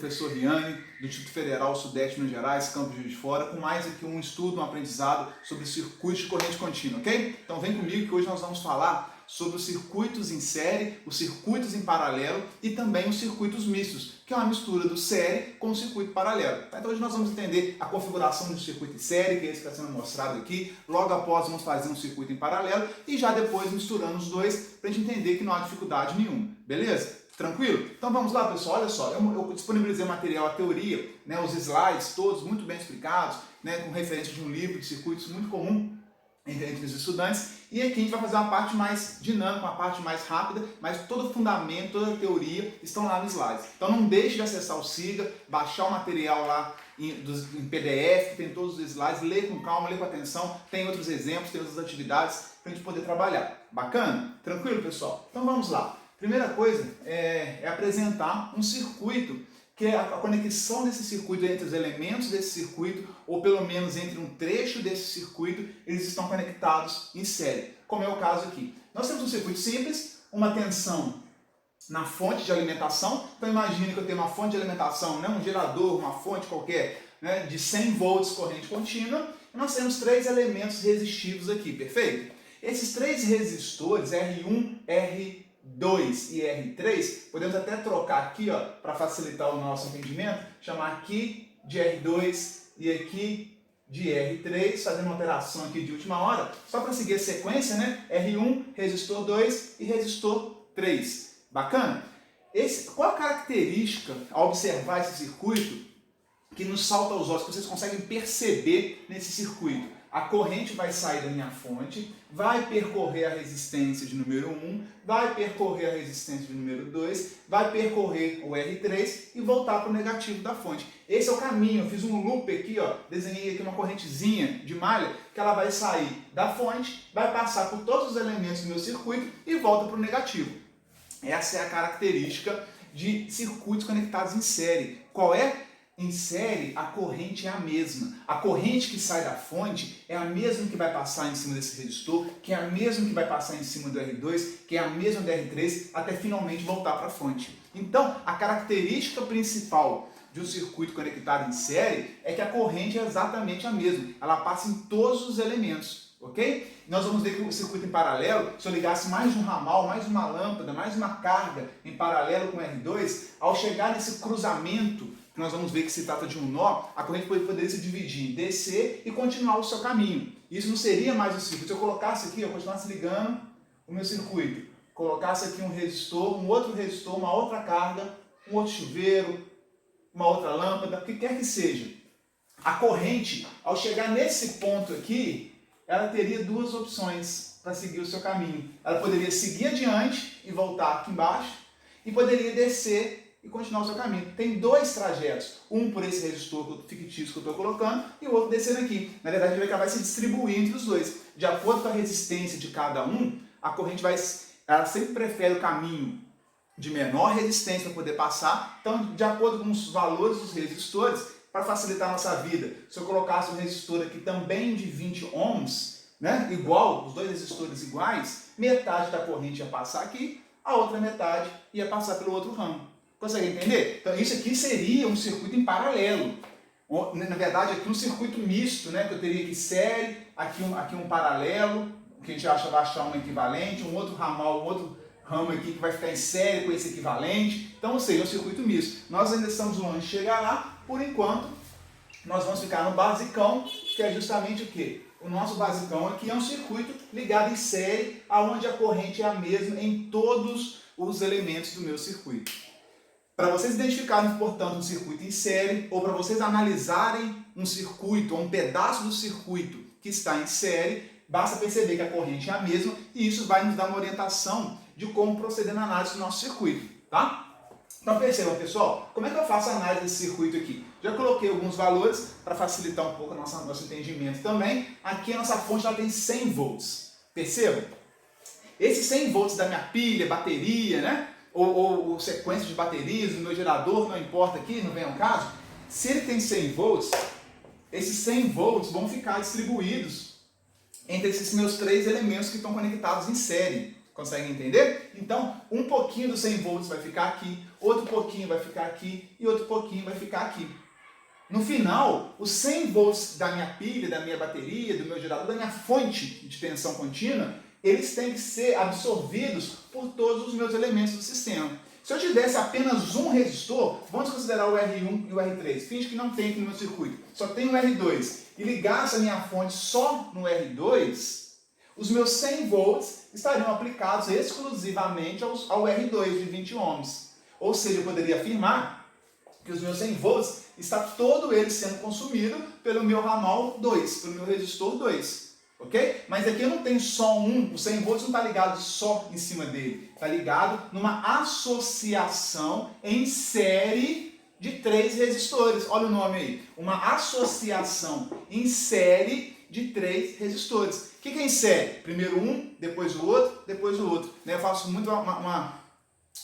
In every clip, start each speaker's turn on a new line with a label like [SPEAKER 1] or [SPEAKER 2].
[SPEAKER 1] professor Vianney, do Instituto Federal Sudeste Minas Gerais, Campus Juiz de Fora, com mais aqui um estudo, um aprendizado sobre circuitos de corrente contínua, ok? Então vem comigo que hoje nós vamos falar sobre os circuitos em série, os circuitos em paralelo e também os circuitos mistos, que é uma mistura do série com o circuito paralelo. Então hoje nós vamos entender a configuração do circuito em série, que é esse que está sendo mostrado aqui. Logo após vamos fazer um circuito em paralelo e já depois misturando os dois para a gente entender que não há dificuldade nenhuma, beleza? Tranquilo? Então vamos lá, pessoal, olha só, eu disponibilizei material, a teoria, né, os slides todos muito bem explicados, né, com referência de um livro de circuitos muito comum entre os estudantes, e aqui a gente vai fazer uma parte mais dinâmica, uma parte mais rápida, mas todo o fundamento, toda a teoria estão lá nos slides. Então não deixe de acessar o Siga, baixar o material lá em PDF, tem todos os slides, lê com calma, lê com atenção, tem outros exemplos, tem outras atividades para a gente poder trabalhar. Bacana? Tranquilo, pessoal? Então vamos lá. Primeira coisa é apresentar um circuito, que é a conexão desse circuito entre os elementos desse circuito, ou pelo menos entre um trecho desse circuito, eles estão conectados em série, como é o caso aqui. Nós temos um circuito simples, uma tensão na fonte de alimentação. Então imagine que eu tenho uma fonte de alimentação, né, um gerador, uma fonte qualquer, né, de 100 volts corrente contínua, e nós temos três elementos resistivos aqui, perfeito? Esses três resistores, R1, R2 e R3, podemos até trocar aqui para facilitar o nosso entendimento, chamar aqui de R2 e aqui de R3, fazendo uma alteração aqui de última hora, só para seguir a sequência, né? R1, resistor 2 e resistor 3. Bacana? Qual a característica, ao observar esse circuito, que nos salta aos olhos, que vocês conseguem perceber nesse circuito? A corrente vai sair da minha fonte, vai percorrer a resistência de número 1, vai percorrer a resistência de número 2, vai percorrer o R3 e voltar para o negativo da fonte. Esse é o caminho. Eu fiz um loop aqui, desenhei aqui uma correntezinha de malha, que ela vai sair da fonte, vai passar por todos os elementos do meu circuito e volta para o negativo. Essa é a característica de circuitos conectados em série. Qual é? Em série, a corrente é a mesma. A corrente que sai da fonte é a mesma que vai passar em cima desse resistor, que é a mesma que vai passar em cima do R2, que é a mesma do R3, até finalmente voltar para a fonte. Então, a característica principal de um circuito conectado em série é que a corrente é exatamente a mesma. Ela passa em todos os elementos, ok? Nós vamos ver que o circuito em paralelo, se eu ligasse mais um ramal, mais uma lâmpada, mais uma carga em paralelo com o R2, ao chegar nesse cruzamento, que nós vamos ver que se trata de um nó, a corrente poderia se dividir, descer e continuar o seu caminho. Isso não seria mais um circuito. Se eu colocasse aqui, eu continuasse ligando o meu circuito, colocasse aqui um resistor, um outro resistor, uma outra carga, um outro chuveiro, uma outra lâmpada, o que quer que seja. A corrente, ao chegar nesse ponto aqui, ela teria duas opções para seguir o seu caminho. Ela poderia seguir adiante e voltar aqui embaixo, e poderia descer e continuar o seu caminho. Tem dois trajetos, um por esse resistor fictício que eu estou colocando e o outro descendo aqui. Na verdade, ele vai se distribuir entre os dois. De acordo com a resistência de cada um, a corrente ela sempre prefere o caminho de menor resistência para poder passar. Então, de acordo com os valores dos resistores, para facilitar a nossa vida, se eu colocasse um resistor aqui também de 20 ohms, né, igual, os dois resistores iguais, metade da corrente ia passar aqui, a outra metade ia passar pelo outro ramo. Consegue entender? Então isso aqui seria um circuito em paralelo. Na verdade, aqui um circuito misto, né? Que eu teria aqui série, aqui um paralelo, que a gente vai achar um equivalente, um outro ramal, um outro ramo aqui que vai ficar em série com esse equivalente. Então, ou seja, é um circuito misto. Nós ainda estamos longe de chegar lá, por enquanto, nós vamos ficar no basicão, que é justamente o quê? O nosso basicão aqui é um circuito ligado em série, onde a corrente é a mesma em todos os elementos do meu circuito. Para vocês identificarem, portanto, um circuito em série, ou para vocês analisarem um circuito, ou um pedaço do circuito que está em série, basta perceber que a corrente é a mesma, e isso vai nos dar uma orientação de como proceder na análise do nosso circuito, tá? Então percebam, pessoal, como é que eu faço a análise desse circuito aqui? Já coloquei alguns valores para facilitar um pouco o nosso entendimento também. Aqui a nossa fonte ela tem 100 volts, percebam? Esses 100 volts da minha pilha, bateria, né? Ou sequência de baterias, do meu gerador, não importa aqui, não vem ao caso, se ele tem 100 volts, esses 100 volts vão ficar distribuídos entre esses meus três elementos que estão conectados em série. Conseguem entender? Então, um pouquinho dos 100 volts vai ficar aqui, outro pouquinho vai ficar aqui e outro pouquinho vai ficar aqui. No final, os 100 volts da minha pilha, da minha bateria, do meu gerador, da minha fonte de tensão contínua, eles têm que ser absorvidos por todos os meus elementos do sistema. Se eu tivesse apenas um resistor, vamos considerar o R1 e o R3, finge que não tem aqui no meu circuito, só tem o R2, e ligasse a minha fonte só no R2, os meus 100 volts estariam aplicados exclusivamente ao R2 de 20 ohms. Ou seja, eu poderia afirmar que os meus 100 volts está todo ele sendo consumido pelo meu ramal 2, pelo meu resistor 2. Ok? Mas aqui eu não tenho só um, o 100 volts não está ligado só em cima dele, está ligado numa associação em série de 3 resistores. Olha o nome aí, uma associação em série de 3 resistores. O que é em série? Primeiro um, depois o outro, depois o outro. Eu faço muito uma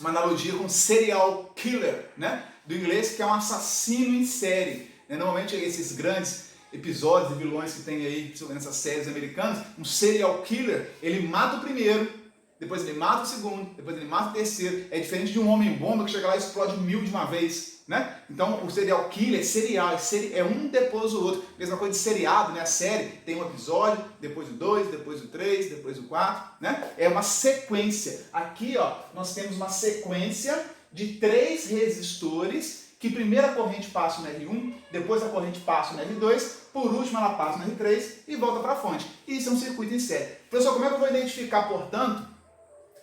[SPEAKER 1] analogia com serial killer, né? Do inglês, que é um assassino em série. Normalmente esses grandes episódios e vilões que tem aí nessas séries americanas, um serial killer, ele mata o primeiro, depois ele mata o segundo, depois ele mata o terceiro. É diferente de um homem-bomba que chega lá e explode 1000 de uma vez, né? Então o serial killer é serial, é um depois do outro. Mesma coisa de seriado, né? A série tem um episódio, depois o 2, depois o 3, depois o 4, né? É uma sequência. Aqui, ó, nós temos uma sequência de 3 resistores que primeiro a corrente passa no R1, depois a corrente passa no R2, por último ela passa no R3 e volta para a fonte. Isso é um circuito em série. Professor, como é que eu vou identificar, portanto,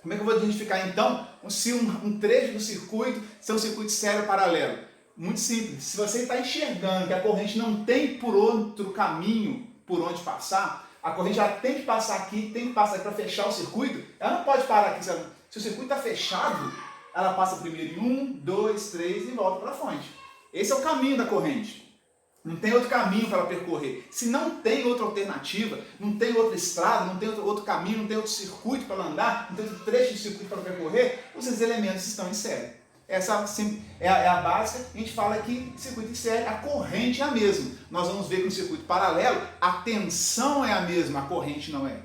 [SPEAKER 1] como é que eu vou identificar então se um trecho do circuito se é um circuito sério paralelo? Muito simples. Se você está enxergando que a corrente não tem por outro caminho por onde passar, a corrente já tem que passar aqui, tem que passar aqui para fechar o circuito, ela não pode parar aqui. Se o circuito está fechado, ela passa primeiro em 1, 2, 3 e volta para a fonte. Esse é o caminho da corrente. Não tem outro caminho para ela percorrer. Se não tem outra alternativa, não tem outra estrada, não tem outro caminho, não tem outro circuito para ela andar, não tem outro trecho de circuito para percorrer, os elementos estão em série. Essa é a básica. A gente fala que circuito em série, a corrente é a mesma. Nós vamos ver que no circuito paralelo, a tensão é a mesma, a corrente não é.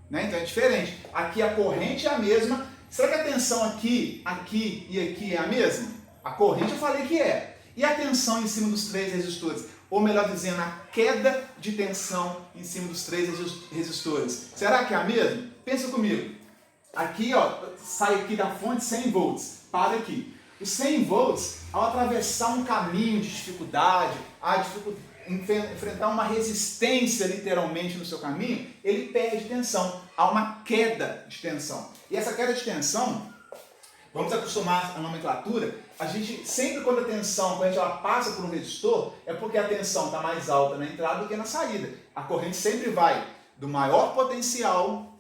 [SPEAKER 1] Né? Então é diferente. Aqui a corrente é a mesma. Será que a tensão aqui, aqui e aqui é a mesma? A corrente eu falei que é. E a tensão em cima dos 3 resistores? Ou melhor dizendo, a queda de tensão em cima dos 3 resistores. Será que é a mesma? Pensa comigo. Aqui, ó, sai aqui da fonte 100 volts. Para aqui. Os 100 volts, ao atravessar um caminho de dificuldade, enfrentar uma resistência literalmente no seu caminho, ele perde tensão. Há uma queda de tensão. E essa queda de tensão, vamos acostumar a nomenclatura, a gente sempre quando a tensão, quando ela passa por um resistor, é porque a tensão está mais alta na entrada do que na saída. A corrente sempre vai do maior potencial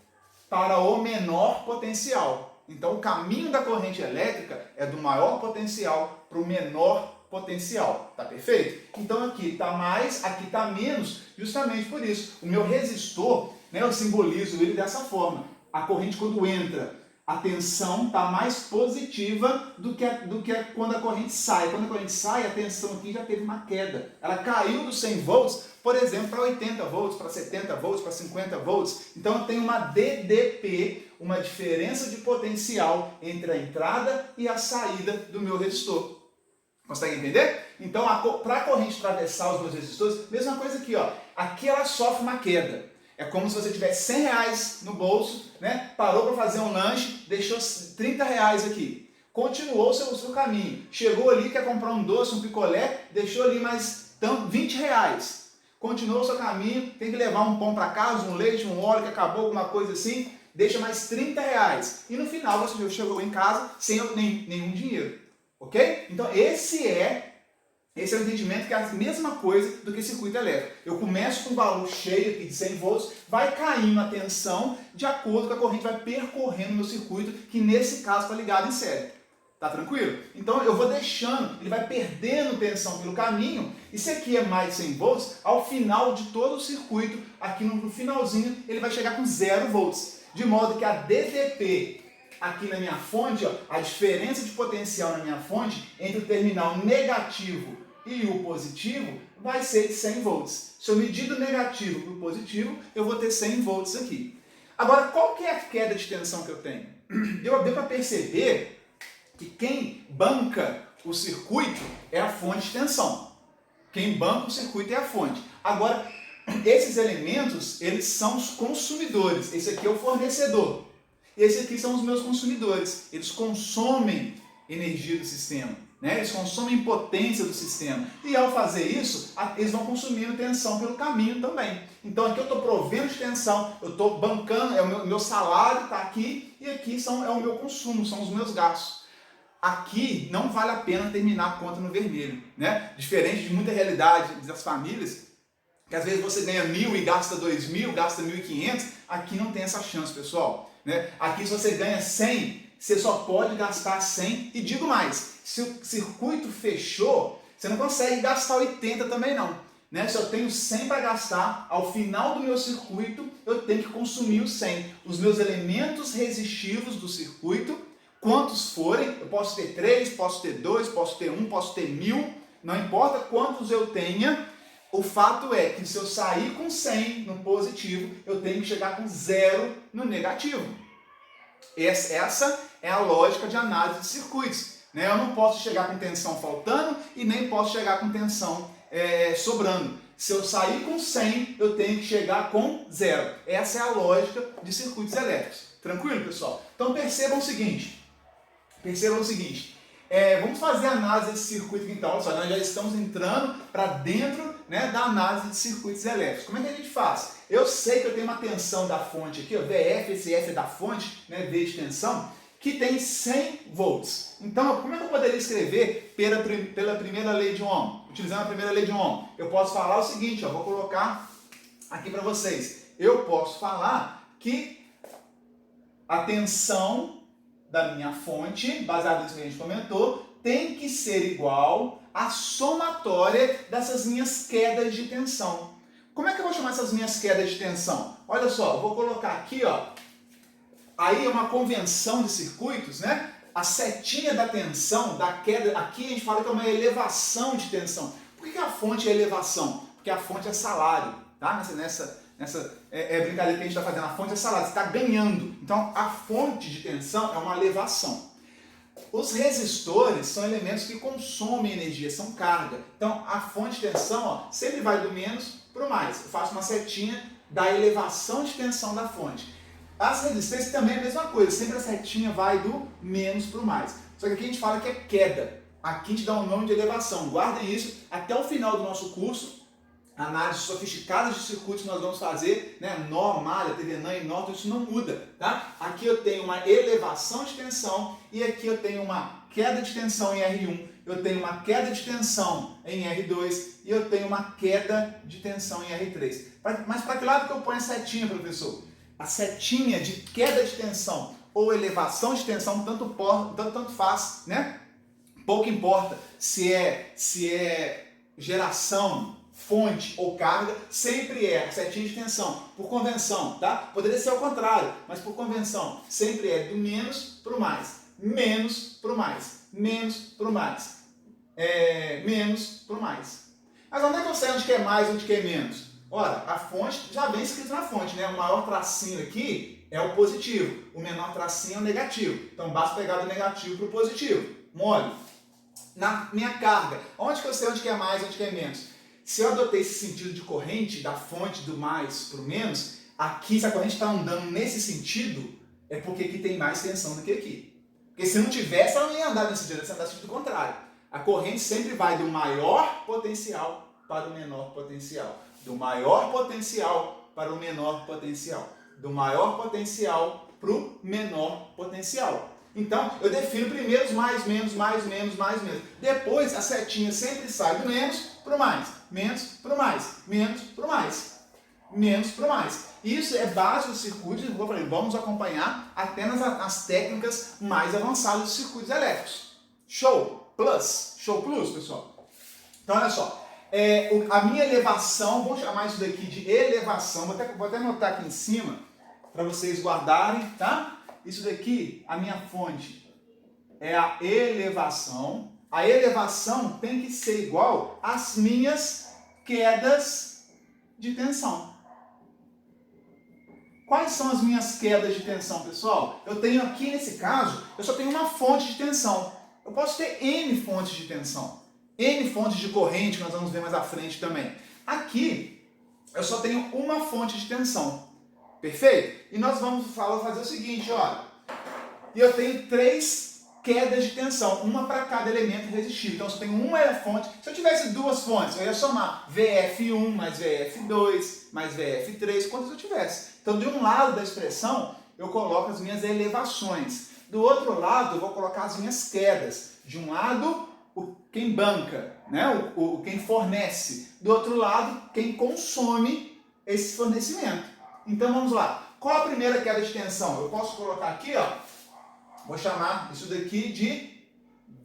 [SPEAKER 1] para o menor potencial. Então o caminho da corrente elétrica é do maior potencial para o menor potencial. Tá perfeito? Então aqui está mais, aqui está menos, justamente por isso. O meu resistor, né, eu simbolizo ele dessa forma. A corrente quando entra, a tensão está mais positiva do que quando a corrente sai. Quando a corrente sai, a tensão aqui já teve uma queda. Ela caiu dos 100 volts, por exemplo, para 80 volts, para 70 volts, para 50 volts. Então eu tenho uma DDP, uma diferença de potencial entre a entrada e a saída do meu resistor. Consegue entender? Então, para a corrente atravessar os meus resistores, mesma coisa aqui, ó. Aqui ela sofre uma queda. É como se você tivesse 100 reais no bolso, né? Parou para fazer um lanche, deixou 30 reais aqui. Continuou o seu caminho. Chegou ali, quer comprar um doce, um picolé, deixou ali mais 20 reais. Continuou o seu caminho, tem que levar um pão para casa, um leite, um óleo que acabou, alguma coisa assim, deixa mais 30 reais. E no final você chegou em casa sem nenhum dinheiro. Ok? Então esse é o entendimento que é a mesma coisa do que circuito elétrico. Eu começo com um valor cheio aqui de 100 volts, vai caindo a tensão de acordo com a corrente vai percorrendo o meu circuito, que nesse caso está ligado em série. Tá tranquilo? Então eu vou deixando, ele vai perdendo tensão pelo caminho, e se aqui é mais de 100 volts, ao final de todo o circuito, aqui no finalzinho, ele vai chegar com 0 volts. De modo que a DDP aqui na minha fonte, ó, a diferença de potencial na minha fonte entre o terminal negativo e o positivo vai ser de 100 volts. Se eu medir do negativo para o positivo, eu vou ter 100 volts aqui. Agora, qual que é a queda de tensão que eu tenho? Deu para perceber que quem banca o circuito é a fonte de tensão. Quem banca o circuito é a fonte. Agora, esses elementos, eles são os consumidores. Esse aqui é o fornecedor. Esse aqui são os meus consumidores. Eles consomem energia do sistema, né? Eles consomem potência do sistema. E ao fazer isso, eles vão consumindo tensão pelo caminho também. Então aqui eu estou provendo de tensão, eu estou bancando, o meu salário está aqui, e aqui é o meu consumo, são os meus gastos. Aqui não vale a pena terminar a conta no vermelho, né? Diferente de muita realidade das famílias, que às vezes você ganha 1.000 e gasta 2.000, gasta 1.500, aqui não tem essa chance, pessoal, né? Aqui se você ganha 100, você só pode gastar 100, e digo mais, se o circuito fechou, você não consegue gastar 80 também não, né? Se eu tenho 100 para gastar, ao final do meu circuito, eu tenho que consumir os 100. Os meus elementos resistivos do circuito, quantos forem, eu posso ter 3, posso ter 2, posso ter 1, posso ter 1.000, não importa quantos eu tenha, o fato é que se eu sair com 100 no positivo, eu tenho que chegar com 0 no negativo. Essa é a lógica de análise de circuitos, né? Eu não posso chegar com tensão faltando e nem posso chegar com tensão sobrando. Se eu sair com 100, eu tenho que chegar com 0. Essa é a lógica de circuitos elétricos. Tranquilo, pessoal? Então percebam o seguinte. Vamos fazer a análise desse circuito aqui, então. Olha só, nós já estamos entrando para dentro, né, da análise de circuitos elétricos. Como é que a gente faz? Eu sei que eu tenho uma tensão da fonte aqui, ó, VF, esse F é da fonte, né, V de tensão, que tem 100 volts. Então, como é que eu poderia escrever pela primeira lei de Ohm? Utilizando a primeira lei de Ohm, eu posso falar o seguinte, ó, vou colocar aqui para vocês. Eu posso falar que a tensão da minha fonte, baseado nisso que a gente comentou, tem que ser igual à somatória dessas minhas quedas de tensão. Como é que eu vou chamar essas minhas quedas de tensão? Olha só, eu vou colocar aqui, ó, aí é uma convenção de circuitos, né? A setinha da tensão, da queda, aqui a gente fala que é uma elevação de tensão. Por que a fonte é elevação? Porque a fonte é salário, tá? Nessa brincadeira que a gente está fazendo, a fonte é salário, você está ganhando. Então, a fonte de tensão é uma elevação. Os resistores são elementos que consomem energia, são carga. Então, a fonte de tensão, ó, sempre vai do menos para o mais. Eu faço uma setinha da elevação de tensão da fonte. As resistências também é a mesma coisa, sempre a setinha vai do menos para o mais. Só que aqui a gente fala que é queda. Aqui a gente dá um nome de elevação. Guardem isso até o final do nosso curso. Análises sofisticadas de circuitos que nós vamos fazer, né? Nó, malha, TV-NAN e Norton, isso não muda, tá? Aqui eu tenho uma elevação de tensão e aqui eu tenho uma queda de tensão em R1, eu tenho uma queda de tensão em R2 e eu tenho uma queda de tensão em R3. Mas para que lado que eu ponho a setinha, professor? A setinha de queda de tensão ou elevação de tensão tanto faz, né? Pouco importa se é geração, fonte ou carga, sempre é setinha de tensão, por convenção, tá? Poderia ser ao contrário, mas por convenção, sempre é do menos para o mais, menos para o mais, menos para o mais, menos para o mais. Mas onde é que eu sei onde que é mais e onde que é menos? Ora, a fonte já vem escrito na fonte, né? O maior tracinho aqui é o positivo, o menor tracinho é o negativo. Então basta pegar do negativo para o positivo. Mole. Na minha carga, onde que eu sei onde que é mais e onde que é menos? Se eu adotei esse sentido de corrente, da fonte do mais para o menos, aqui, se a corrente está andando nesse sentido, é porque aqui tem mais tensão do que aqui. Porque se não tivesse, ela não ia andar nesse sentido, ela ia andar no sentido contrário. A corrente sempre vai do maior potencial para o menor potencial. Do maior potencial para o menor potencial. Do maior potencial para o menor potencial. Então, eu defino primeiro os mais, menos, mais, menos, mais, menos. Depois, a setinha sempre sai do menos para o mais. Menos para o mais. Menos para o mais. Menos para o mais. Isso é base dos circuitos, eu falei, vamos acompanhar até nas técnicas mais avançadas dos circuitos elétricos. Show plus. Show plus, pessoal. Então, olha só. A minha elevação, vamos chamar isso daqui de elevação. Vou até anotar aqui em cima para vocês guardarem, tá? Isso daqui, a minha fonte, é a elevação. A elevação tem que ser igual às minhas quedas de tensão. Quais são as minhas quedas de tensão, pessoal? Eu tenho aqui, nesse caso, eu só tenho uma fonte de tensão. Eu posso ter N fontes de tensão. N fontes de corrente, que nós vamos ver mais à frente também. Aqui, eu só tenho uma fonte de tensão. Perfeito? E nós vamos fazer o seguinte, olha. E eu tenho 3 quedas de tensão, uma para cada elemento resistível. Então, se eu tenho uma fonte, se eu tivesse 2 fontes, eu ia somar VF1 mais VF2 mais VF3, quantas eu tivesse. Então, de um lado da expressão, eu coloco as minhas elevações. Do outro lado, eu vou colocar as minhas quedas. De um lado, quem banca, né? Quem fornece. Do outro lado, quem consome esse fornecimento. Então, vamos lá. Qual a primeira queda de tensão? Eu posso colocar aqui, ó. Vou chamar isso daqui de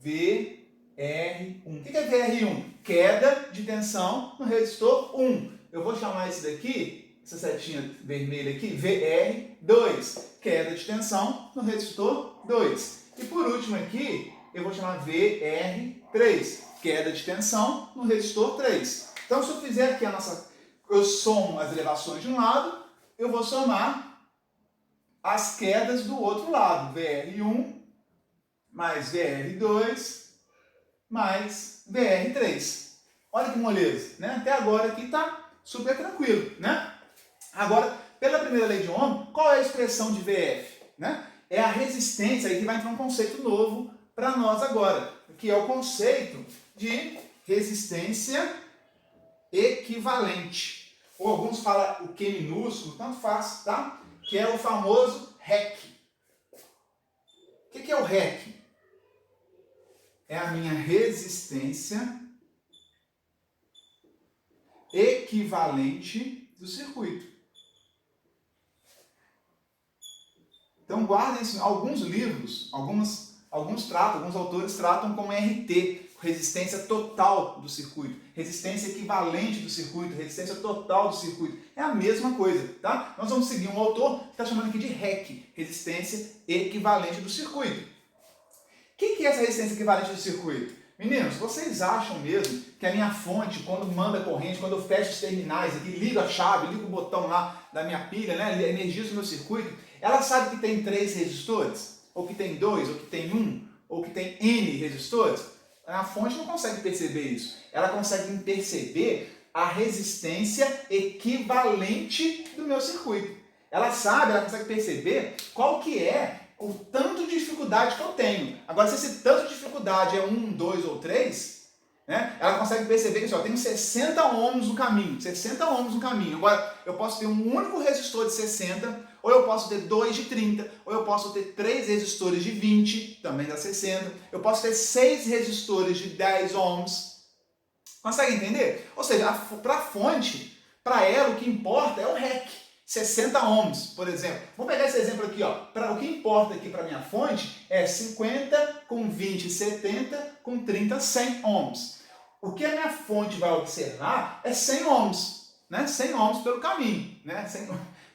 [SPEAKER 1] VR1. O que é VR1? Queda de tensão no resistor 1. Eu vou chamar esse daqui, essa setinha vermelha aqui, VR2. Queda de tensão no resistor 2. E por último aqui, eu vou chamar VR3. Queda de tensão no resistor 3. Então, se eu fizer aqui eu somo as elevações de um lado, eu vou somar as quedas do outro lado, VR1 mais VR2 mais VR3. Olha que moleza, né? Até agora aqui está super tranquilo, né? Agora, pela primeira lei de Ohm, qual é a expressão de VF? Né? É a resistência, aí que vai entrar um conceito novo para nós agora, que é o conceito de resistência equivalente. Ou alguns falam o Q minúsculo, tanto faz, tá? Que é o famoso REC. O que é o REC? É a minha resistência equivalente do circuito. Então guardem isso. Alguns livros, alguns autores tratam como RT, resistência total do circuito, resistência equivalente do circuito, resistência total do circuito. É a mesma coisa, tá? Nós vamos seguir um autor que está chamando aqui de REC, resistência equivalente do circuito. O que é essa resistência equivalente do circuito? Meninos, vocês acham mesmo que a minha fonte, quando manda corrente, quando eu fecho os terminais aqui, ligo a chave, ligo o botão lá da minha pilha, né, energizo o meu circuito, ela sabe que tem 3 resistores? Ou que tem 2, ou que tem 1, ou que tem N resistores? A fonte não consegue perceber isso. Ela consegue perceber a resistência equivalente do meu circuito. Ela consegue perceber qual que é o tanto de dificuldade que eu tenho. Agora, se esse tanto de dificuldade é 1, 2 ou 3, né, ela consegue perceber que eu tenho 60 ohms no caminho. 60 ohms no caminho. Agora, eu posso ter um único resistor de 60, ou eu posso ter 2 de 30, ou eu posso ter 3 resistores de 20, também dá 60. Eu posso ter 6 resistores de 10 ohms. Consegue entender? Ou seja, para a fonte, para ela, o que importa é o REC. 60 ohms, por exemplo. Vamos pegar esse exemplo aqui, ó. O que importa aqui para a minha fonte é 50 com 20, 70 com 30, 100 ohms. O que a minha fonte vai observar é 100 ohms, né? 100 ohms pelo caminho, né?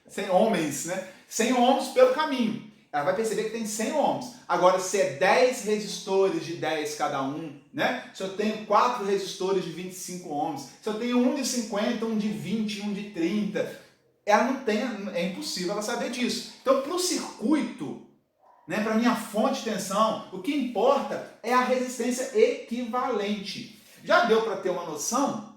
[SPEAKER 1] 100 ohms, né? 100 ohms pelo caminho. Ela vai perceber que tem 100 ohms. Agora, se é 10 resistores de 10 cada um, né? Se eu tenho 4 resistores de 25 ohms, se eu tenho um de 50, um de 20, um de 30, ela não tem, é impossível ela saber disso. Então, para o circuito, né, para a minha fonte de tensão, o que importa é a resistência equivalente. Já deu para ter uma noção,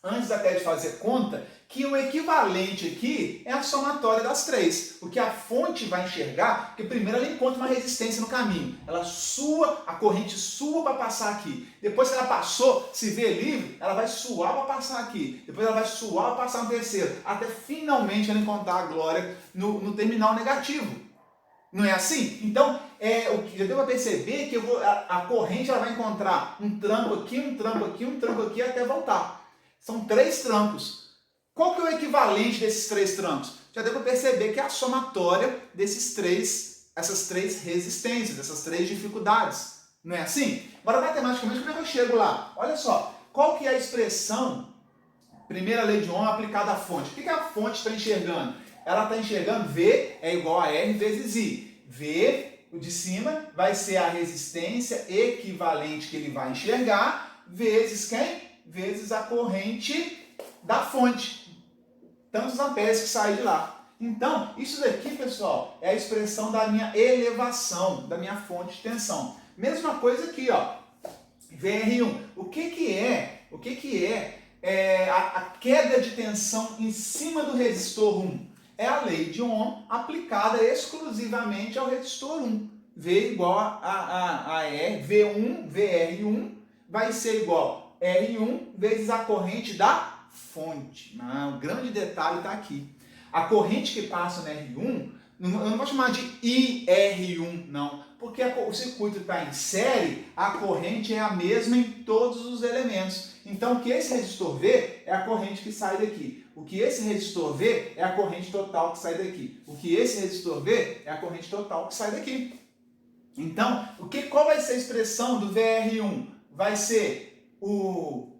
[SPEAKER 1] antes até de fazer conta, que o equivalente aqui é a somatória das 3. O que a fonte vai enxergar, porque primeiro ela encontra uma resistência no caminho. Ela sua, a corrente sua para passar aqui. Depois que ela passou, se vê livre, ela vai suar para passar aqui. Depois ela vai suar para passar no terceiro. Até finalmente ela encontrar a glória no terminal negativo. Não é assim? Então, já deu para perceber que a corrente ela vai encontrar um trampo aqui, um trampo aqui, um trampo aqui até voltar. São 3 trampos. Qual que é o equivalente desses 3 trampos? Já deu para perceber que é a somatória essas 3 resistências, dessas 3 dificuldades. Não é assim? Agora, matematicamente, como é que eu chego lá? Olha só, qual que é a expressão, primeira lei de Ohm aplicada à fonte? O que a fonte está enxergando? Ela está enxergando V é igual a R vezes I. V, o de cima, vai ser a resistência equivalente que ele vai enxergar, vezes quem? Vezes a corrente da fonte. Tantos amperes que saem de lá. Então, isso daqui, pessoal, é a expressão da minha elevação, da minha fonte de tensão. Mesma coisa aqui, ó, VR1. O que é a queda de tensão em cima do resistor 1? É a lei de Ohm aplicada exclusivamente ao resistor 1. V igual a R, V1, VR1 vai ser igual a R1 vezes a corrente da fonte. O grande detalhe está aqui. A corrente que passa no R1, eu não vou chamar de IR1, não, porque o circuito está em série, a corrente é a mesma em todos os elementos. Então, o que esse resistor vê é a corrente que sai daqui. O que esse resistor vê é a corrente total que sai daqui. O que esse resistor vê é a corrente total que sai daqui. Então, qual vai ser a expressão do VR1? Vai ser o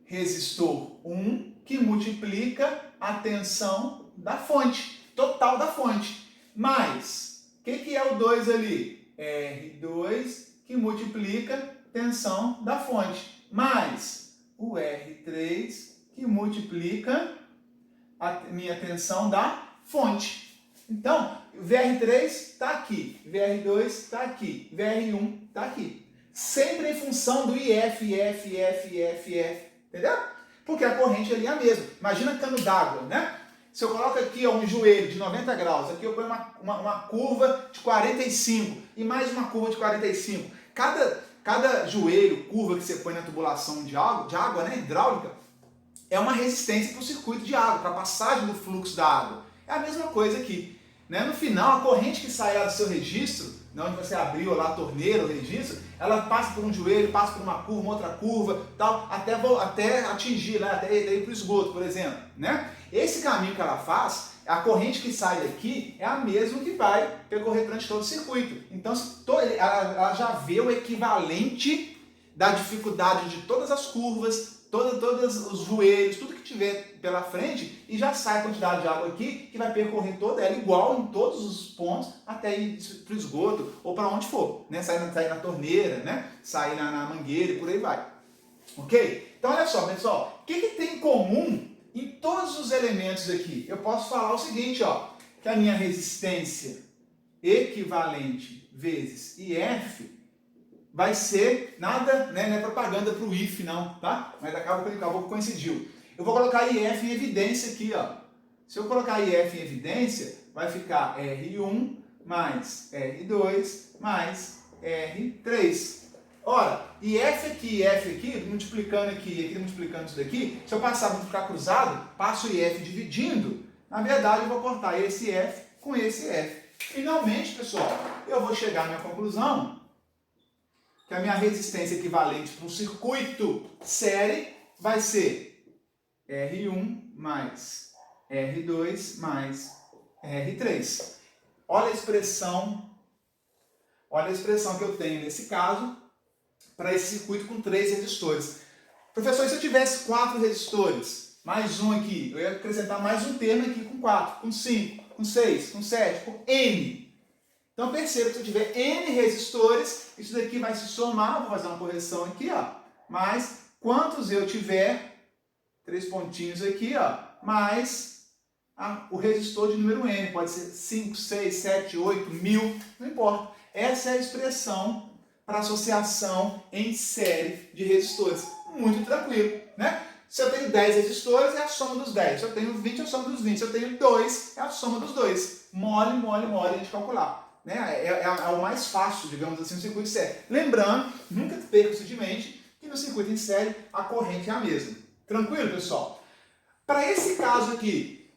[SPEAKER 1] resistor 1 que multiplica a tensão da fonte, total da fonte, mais, o que é o 2 ali? R2 que multiplica tensão da fonte, mais o R3 que multiplica a minha tensão da fonte. Então, VR3 está aqui, VR2 está aqui, VR1 está aqui. Sempre em função do IF, entendeu? Porque a corrente ali é a mesma. Imagina cano d'água, né? Se eu coloco aqui um joelho de 90 graus, aqui eu ponho uma curva de 45 e mais uma curva de 45. Cada joelho, curva que você põe na tubulação de água, né, hidráulica, é uma resistência para o circuito de água, para a passagem do fluxo da água. É a mesma coisa aqui. Né? No final, a corrente que sai lá do seu registro, onde você abriu lá a torneira, o registro, ela passa por um joelho, passa por uma outra curva, tal, até atingir lá, até ir para o esgoto, por exemplo. Né? Esse caminho que ela faz, a corrente que sai daqui é a mesma que vai percorrer durante todo o circuito. Então, ela já vê o equivalente da dificuldade de todas as curvas, todos os joelhos, tudo que tiver pela frente, e já sai a quantidade de água aqui, que vai percorrer toda ela igual em todos os pontos, até ir para o esgoto, ou para onde for, né? Sair na torneira, né? Sair na mangueira e por aí vai. Ok? Então olha só, pessoal, o que tem em comum em todos os elementos aqui? Eu posso falar o seguinte, ó, que a minha resistência equivalente vezes IF vai ser nada, né, não é propaganda para o IF não, tá? Mas acabou que coincidiu. Eu vou colocar IF em evidência aqui, ó. Se eu colocar IF em evidência, vai ficar R1 mais R2 mais R3. Ora, IF aqui, multiplicando aqui multiplicando isso daqui, se eu passar a multiplicar cruzado, passo o IF dividindo, na verdade eu vou cortar esse F com esse F. Finalmente, pessoal, eu vou chegar à minha conclusão que a minha resistência equivalente para um circuito série vai ser R1 mais R2 mais R3. Olha a expressão que eu tenho nesse caso para esse circuito com 3 resistores. Professor, e se eu tivesse 4 resistores, mais um aqui, eu ia acrescentar mais um termo aqui com 4, com 5, com 6, com 7, com N. Então perceba que se eu tiver N resistores, isso daqui vai se somar, vou fazer uma correção aqui, ó, mais quantos eu tiver, 3 pontinhos aqui, ó, mais o resistor de número N, pode ser 5, 6, 7, 8, 1000, não importa. Essa é a expressão para associação em série de resistores. Muito tranquilo, né? Se eu tenho 10 resistores, é a soma dos 10. Se eu tenho 20, é a soma dos 20. Se eu tenho 2, é a soma dos 2. Mole a gente calcular. Né? É o mais fácil, digamos assim, no circuito série. Lembrando, nunca perca isso de mente, que no circuito em série a corrente é a mesma. Tranquilo, pessoal? Para esse caso aqui,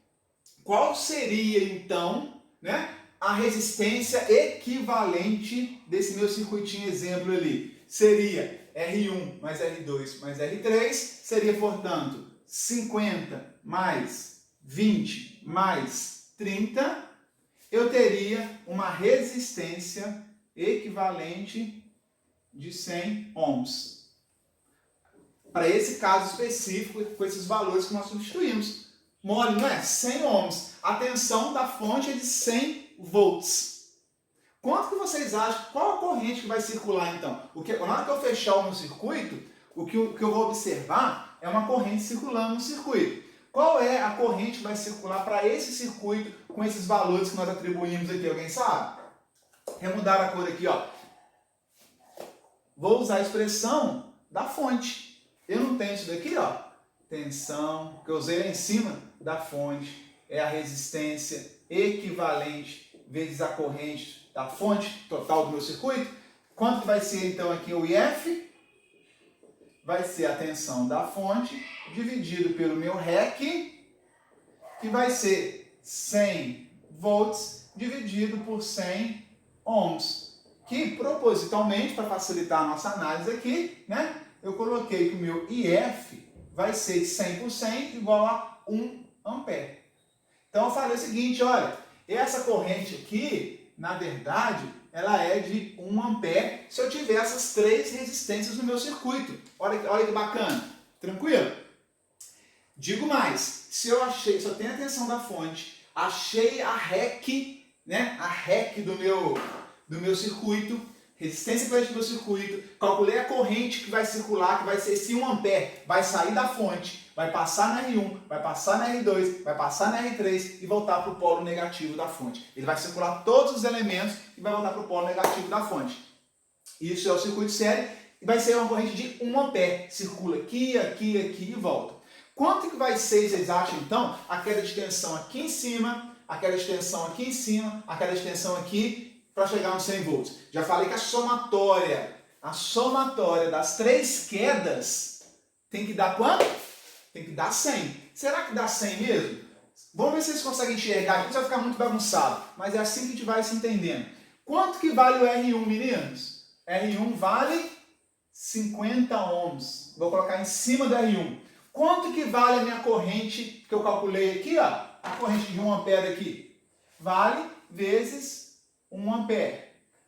[SPEAKER 1] qual seria então, né, a resistência equivalente desse meu circuitinho exemplo ali? Seria R1 mais R2 mais R3, seria, portanto, 50 mais 20 mais 30, eu teria uma resistência equivalente de 100 ohms. Para esse caso específico, com esses valores que nós substituímos. Mole, não é? 100 ohms. A tensão da fonte é de 100 volts. Quanto que vocês acham? Qual a corrente que vai circular então? Na hora que eu fechar o meu circuito, o que eu vou observar é uma corrente circulando no circuito. Qual é a corrente que vai circular para esse circuito com esses valores que nós atribuímos aqui? Alguém sabe? Vou mudar a cor aqui, ó. Vou usar a expressão da fonte. Eu não tenho isso daqui, ó. Tensão, que eu usei lá em cima da fonte, é a resistência equivalente vezes a corrente da fonte total do meu circuito. Quanto que vai ser então aqui o IF? Vai ser a tensão da fonte dividido pelo meu REC, que vai ser 100 volts dividido por 100 ohms. Que propositalmente, para facilitar a nossa análise aqui, né, eu coloquei que o meu IF vai ser 100% igual a 1 ampere. Então eu falei o seguinte, olha, essa corrente aqui, na verdade, ela é de 1 ampere se eu tiver essas 3 resistências no meu circuito. Olha que bacana, tranquilo? Digo mais, se eu tenho a tensão da fonte, achei a REC, né, a REC do meu circuito, resistência equivalente do meu circuito, calculei a corrente que vai circular, que vai ser esse 1 ampere, vai sair da fonte, vai passar na R1, vai passar na R2, vai passar na R3 e voltar para o polo negativo da fonte. Ele vai circular todos os elementos e vai voltar para o polo negativo da fonte. Isso é o circuito série e vai ser uma corrente de 1 ampere. Circula aqui, aqui, aqui e volta. Quanto que vai ser, vocês acham então, a queda de tensão aqui em cima, a queda de tensão aqui em cima, a queda de tensão aqui, para chegar nos 100 volts? Já falei que a somatória das 3 quedas tem que dar quanto? Tem que dar 100. Será que dá 100 mesmo? Vamos ver se vocês conseguem enxergar aqui, vai ficar muito bagunçado, mas é assim que a gente vai se entendendo. Quanto que vale o R1, meninos? R1 vale 50 ohms. Vou colocar em cima do R1. Quanto que vale a minha corrente que eu calculei aqui, ó? A corrente de 1 ampere aqui. Vale vezes 1 ampere.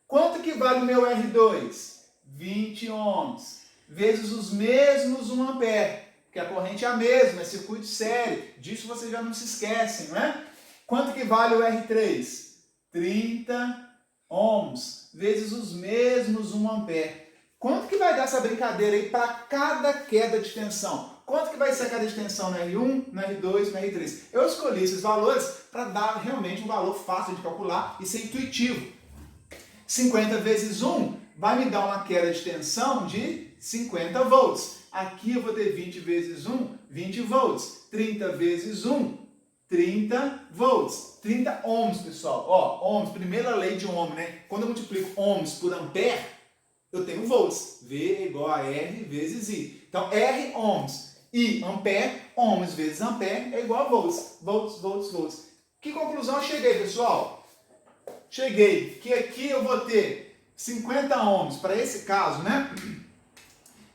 [SPEAKER 1] Quanto que vale o meu R2? 20 ohms. Vezes os mesmos 1 ampere. Porque a corrente é a mesma, é circuito sério. Disso vocês já não se esquecem, não é? Quanto que vale o R3? 30 ohms. Vezes os mesmos 1 ampere. Quanto que vai dar essa brincadeira aí para cada queda de tensão? Quanto que vai ser a queda de tensão no R1, no R2, no R3? Eu escolhi esses valores para dar realmente um valor fácil de calcular e ser intuitivo. 50 vezes 1 vai me dar uma queda de tensão de 50 volts. Aqui eu vou ter 20 vezes 1, 20 volts. 30 vezes 1, 30 volts. 30 ohms, pessoal. Ó, ohms, primeira lei de ohm, né? Quando eu multiplico ohms por ampere, eu tenho volts. V é igual a R vezes I. Então, R ohms. I ampere, ohms vezes ampere é igual a volts. Volts, volts, volts. Que conclusão eu cheguei, pessoal? Cheguei que aqui eu vou ter 50 ohms para esse caso, né?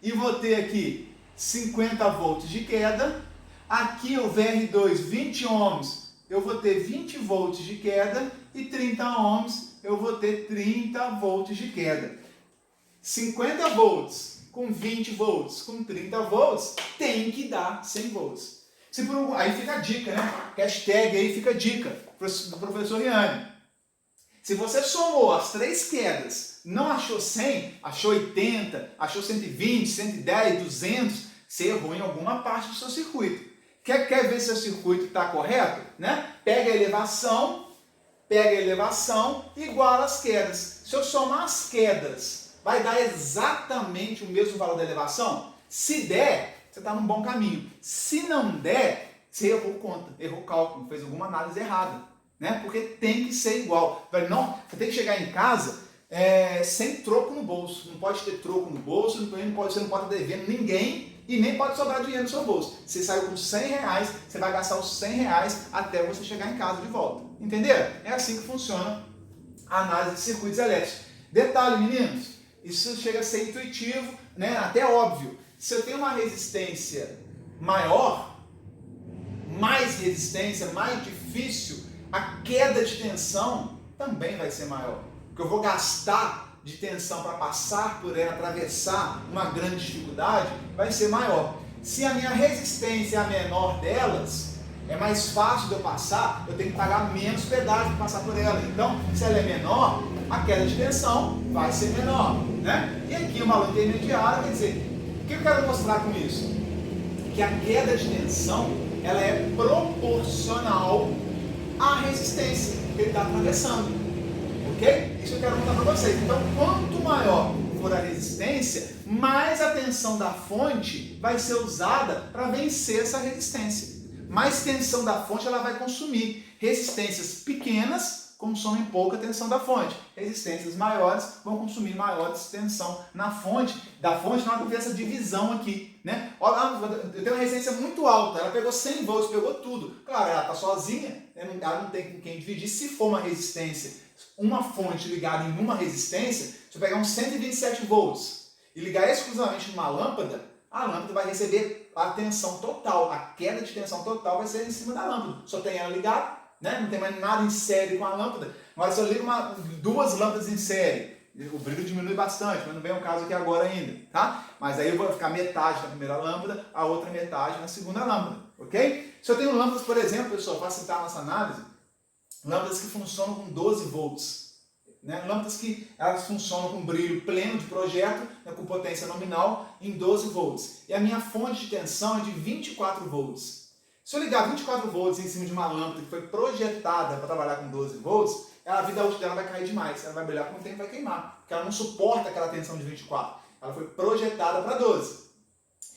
[SPEAKER 1] E vou ter aqui 50 volts de queda. Aqui o VR2, 20 ohms, eu vou ter 20 volts de queda. E 30 ohms, eu vou ter 30 volts de queda. 50 volts com 20 volts, com 30 volts, tem que dar 100 volts. Aí fica a dica, né? Hashtag aí fica a dica do professor Riane. Se você somou as 3 quedas, não achou 100, achou 80, achou 120, 110, 200, você errou em alguma parte do seu circuito. Quer ver se o seu circuito está correto? Né? Pega a elevação e iguala as quedas. Se eu somar as quedas, vai dar exatamente o mesmo valor da elevação? Se der, você está num bom caminho. Se não der, você errou conta, errou cálculo, fez alguma análise errada. Né? Porque tem que ser igual. Não, você tem que chegar em casa sem troco no bolso. Não pode ter troco no bolso, você não pode estar devendo ninguém e nem pode sobrar dinheiro no seu bolso. Você saiu com 100 reais, você vai gastar os 100 reais até você chegar em casa de volta. Entenderam? É assim que funciona a análise de circuitos elétricos. Detalhe, meninos, isso chega a ser intuitivo, né? Até óbvio. Se eu tenho uma resistência maior, mais resistência, mais difícil, a queda de tensão também vai ser maior. Porque eu vou gastar de tensão para passar por ela, atravessar uma grande dificuldade, vai ser maior. Se a minha resistência é a menor delas, é mais fácil de eu passar, eu tenho que pagar menos pedágio para passar por ela. Então, se ela é menor, a queda de tensão vai ser menor. Né? E aqui o valor intermediário, quer dizer, o que eu quero mostrar com isso? Que a queda de tensão ela é proporcional à resistência que ele está atravessando, ok? Isso eu quero mostrar para vocês. Então, quanto maior for a resistência, mais a tensão da fonte vai ser usada para vencer essa resistência. Mais tensão da fonte ela vai consumir. Resistências pequenas consomem pouca tensão da fonte. Resistências maiores vão consumir maiores tensão na fonte. Da fonte não vai ter essa divisão aqui, né? Olha, eu tenho uma resistência muito alta, ela pegou 100 volts, pegou tudo. Claro, ela está sozinha, ela não tem com quem dividir. Se for uma resistência, uma fonte ligada em uma resistência, se eu pegar uns 127 volts e ligar exclusivamente numa lâmpada, a lâmpada vai receber a tensão total, a queda de tensão total vai ser em cima da lâmpada. Só tem ela ligada, né? Não tem mais nada em série com a lâmpada. Agora, se eu ligo duas lâmpadas em série, o brilho diminui bastante, mas não vem o caso aqui agora ainda, tá? Mas aí eu vou ficar metade na primeira lâmpada, a outra metade na segunda lâmpada, ok? Se eu tenho lâmpadas, por exemplo, pessoal, para citar a nossa análise, lâmpadas que funcionam com 12 volts, né? Lâmpadas que elas funcionam com brilho pleno de projeto, né, com potência nominal em 12 volts. E a minha fonte de tensão é de 24 volts. Se eu ligar 24 volts em cima de uma lâmpada que foi projetada para trabalhar com 12 volts, a vida útil dela vai cair demais. Ela vai brilhar com o tempo e vai queimar, porque ela não suporta aquela tensão de 24. Ela foi projetada para 12.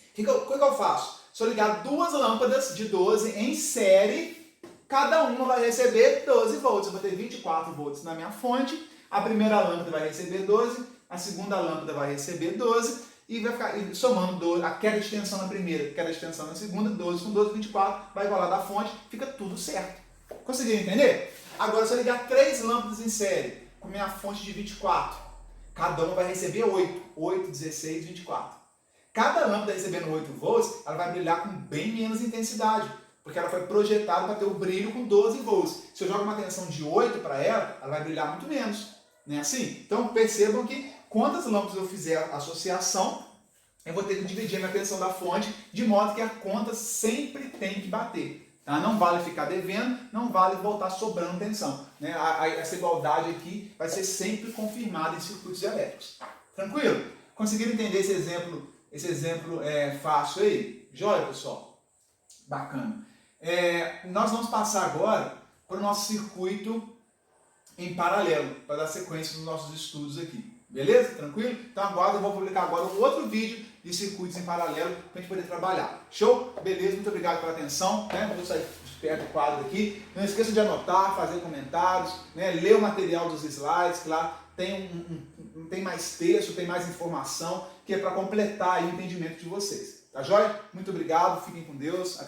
[SPEAKER 1] O que eu faço? Se eu ligar duas lâmpadas de 12 em série, cada uma vai receber 12 volts. Eu vou ter 24 volts na minha fonte. A primeira lâmpada vai receber 12, a segunda lâmpada vai receber 12 e vai ficar somando 12, a queda de tensão na primeira, a queda de tensão na segunda, 12 com 12, 24, vai igualar da fonte, fica tudo certo. Conseguiram entender? Agora, se eu ligar 3 lâmpadas em série com minha fonte de 24, cada uma vai receber 8, 16, 24. Cada lâmpada recebendo 8 volts, ela vai brilhar com bem menos intensidade, porque ela foi projetada para ter o brilho com 12 volts. Se eu jogo uma tensão de 8 para ela, ela vai brilhar muito menos. Não é assim? Então percebam que quantas lâmpadas eu fizer a associação, eu vou ter que dividir a minha tensão da fonte, de modo que a conta sempre tem que bater. Tá? Não vale ficar devendo, não vale voltar sobrando tensão. Né? Essa igualdade aqui vai ser sempre confirmada em circuitos elétricos. Tranquilo? Conseguiram entender esse exemplo fácil aí? Joia, pessoal? Bacana. Nós vamos passar agora para o nosso circuito em paralelo, para dar sequência nos nossos estudos aqui. Beleza? Tranquilo? Então agora eu vou publicar agora um outro vídeo de circuitos em paralelo para a gente poder trabalhar. Show? Beleza? Muito obrigado pela atenção. Né? Vou sair de perto do quadro aqui. Não esqueça de anotar, fazer comentários, né? Ler o material dos slides, que lá tem mais texto, tem mais informação, que é para completar aí o entendimento de vocês. Tá joia? Muito obrigado, fiquem com Deus. Até